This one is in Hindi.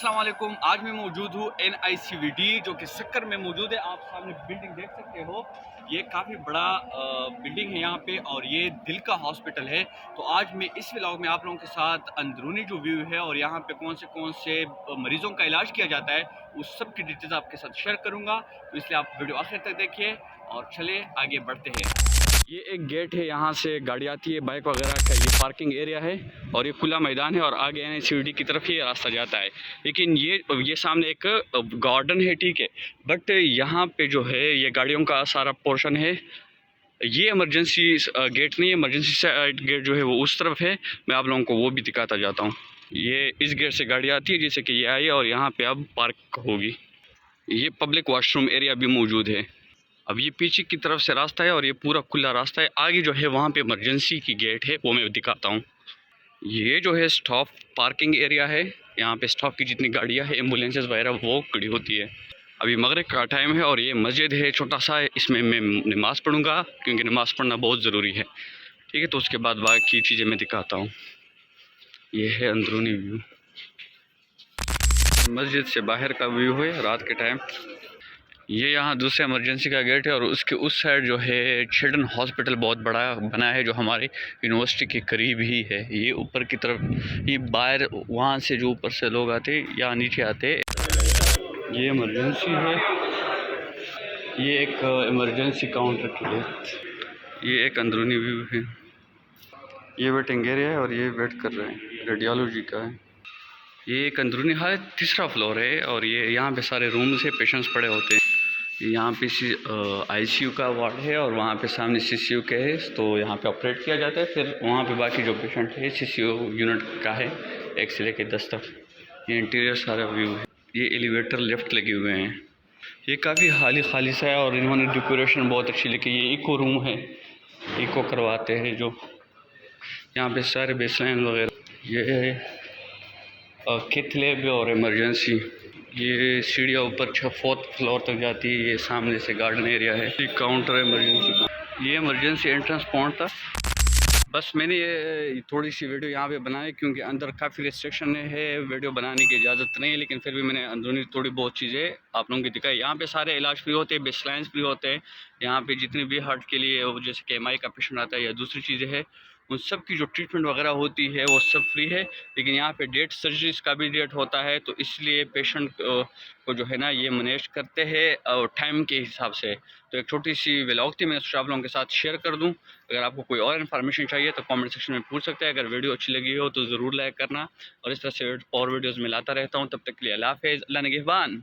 अस्सलाम वालेकुम। आज मैं मौजूद हूँ NICVD जो कि सक्कर में मौजूद है। आप सामने बिल्डिंग देख सकते हो, ये काफ़ी बड़ा बिल्डिंग है यहाँ पे और ये दिल का हॉस्पिटल है। तो आज मैं इस व्लॉग में आप लोगों के साथ अंदरूनी जो व्यू है और यहाँ पे कौन से मरीज़ों का इलाज किया जाता है उस सब की डिटेल्स आपके साथ शेयर करूँगा। तो इसलिए आप वीडियो आखिर तक देखिए और चले आगे बढ़ते हैं। ये एक गेट है, यहाँ से गाड़ी आती है, बाइक वगैरह का ये पार्किंग एरिया है और ये खुला मैदान है और आगे NICVD की तरफ ही रास्ता जाता है। लेकिन ये सामने एक गार्डन है, ठीक है, बट यहाँ पे जो है ये गाड़ियों का सारा पोर्शन है। ये इमरजेंसी गेट नहीं है, इमरजेंसी साइड गेट जो है वो उस तरफ है। मैं आप लोगों को वो भी दिखाता जाता हूँ। ये इस गेट से गाड़ी आती है, जैसे कि ये आई और यहाँ पे अब पार्क होगी। ये पब्लिक वॉशरूम एरिया भी मौजूद है। अब ये पीछे की तरफ से रास्ता है और ये पूरा खुला रास्ता है। आगे जो है वहाँ पे इमरजेंसी की गेट है, वो मैं दिखाता हूँ। ये जो है स्टॉप पार्किंग एरिया है, यहाँ पे स्टॉप की जितनी गाड़ियाँ हैं, एम्बुलेंसेस वगैरह वो खड़ी होती है। अभी मगरिब का टाइम है और ये मस्जिद है छोटा सा, इसमें मैं नमाज़ पढ़ूँगा क्योंकि नमाज़ पढ़ना बहुत ज़रूरी है, ठीक है। तो उसके बाद बाकी चीज़ें मैं दिखाता हूँ। ये है अंदरूनी व्यू, मस्जिद से बाहर का व्यू है रात के टाइम। ये यहाँ दूसरे इमरजेंसी का गेट है और उसके उस साइड जो है चिल्ड्रन हॉस्पिटल बहुत बड़ा बना है जो हमारी यूनिवर्सिटी के करीब ही है। ये ऊपर की तरफ ये बाहर वहाँ से जो ऊपर से लोग आते या नीचे आते, ये इमरजेंसी है। ये एक इमरजेंसी काउंटर की है। ये एक अंदरूनी व्यू है। ये वेटिंग एरिया है और ये वेट कर रहे हैं, रेडियोलॉजी का है। ये एक अंदरूनी हाल, तीसरा फ्लोर है और ये यहाँ पे सारे रूम्स है, पेशेंट्स पड़े होते हैं। यहाँ पे ICU का वार्ड है और वहाँ पे सामने CCU के है, तो यहाँ पे ऑपरेट किया जाता है। फिर वहाँ पे बाकी जो पेशेंट है CCU यूनिट का है, 1 से लेकर 10 तक। ये इंटीरियर सारा व्यू है। ये एलिवेटर लिफ्ट लगे हुए हैं। ये काफ़ी खाली सा है और इन्होंने डेकोरेशन बहुत अच्छी लिखी। ये इको रूम है, इको करवाते हैं जो, यहाँ पे सारे बेसलाइन वगैरह। ये है किथ लैब और इमरजेंसी। ये सीढ़ियाँ ऊपर 4th फ्लोर तक जाती है। ये सामने से गार्डन एरिया है। ये काउंटर है इमरजेंसी का। ये इमरजेंसी एंट्रेंस पॉइंट था। बस मैंने ये थोड़ी सी वीडियो यहाँ पे बनाई क्योंकि अंदर काफ़ी रिस्ट्रिक्शन है, वीडियो बनाने की इजाज़त नहीं है, लेकिन फिर भी मैंने अंदरूनी थोड़ी बहुत चीज़ें आप लोगों की दिखाई। यहाँ पे सारे इलाज फ्री होते हैं, बेसलाइंस फ्री होते हैं। यहाँ पे जितने भी हार्ट के लिए जैसे कि MI का पेशेंट आता है या दूसरी चीज़ें हैं, उन सब की जो ट्रीटमेंट वगैरह होती है वो सब फ्री है। लेकिन यहाँ पे डेट सर्जरीज का भी डेट होता है, तो इसलिए पेशेंट को जो है ना ये मैनेज करते हैं टाइम के हिसाब से। तो एक छोटी सी व्लॉग थी, मैं सोचा आप लोगों के साथ शेयर कर दूँ। अगर आपको कोई और इन्फॉर्मेशन चाहिए तो कमेंट सेक्शन में पूछ सकते हैं। अगर वीडियो अच्छी लगी हो तो ज़रूर लाइक करना और इस तरह से और वीडियोज़ में लाता रहता हूँ। तब तक के लिए अल्लाह हाफ़िज़, अल्लाह निगहबान।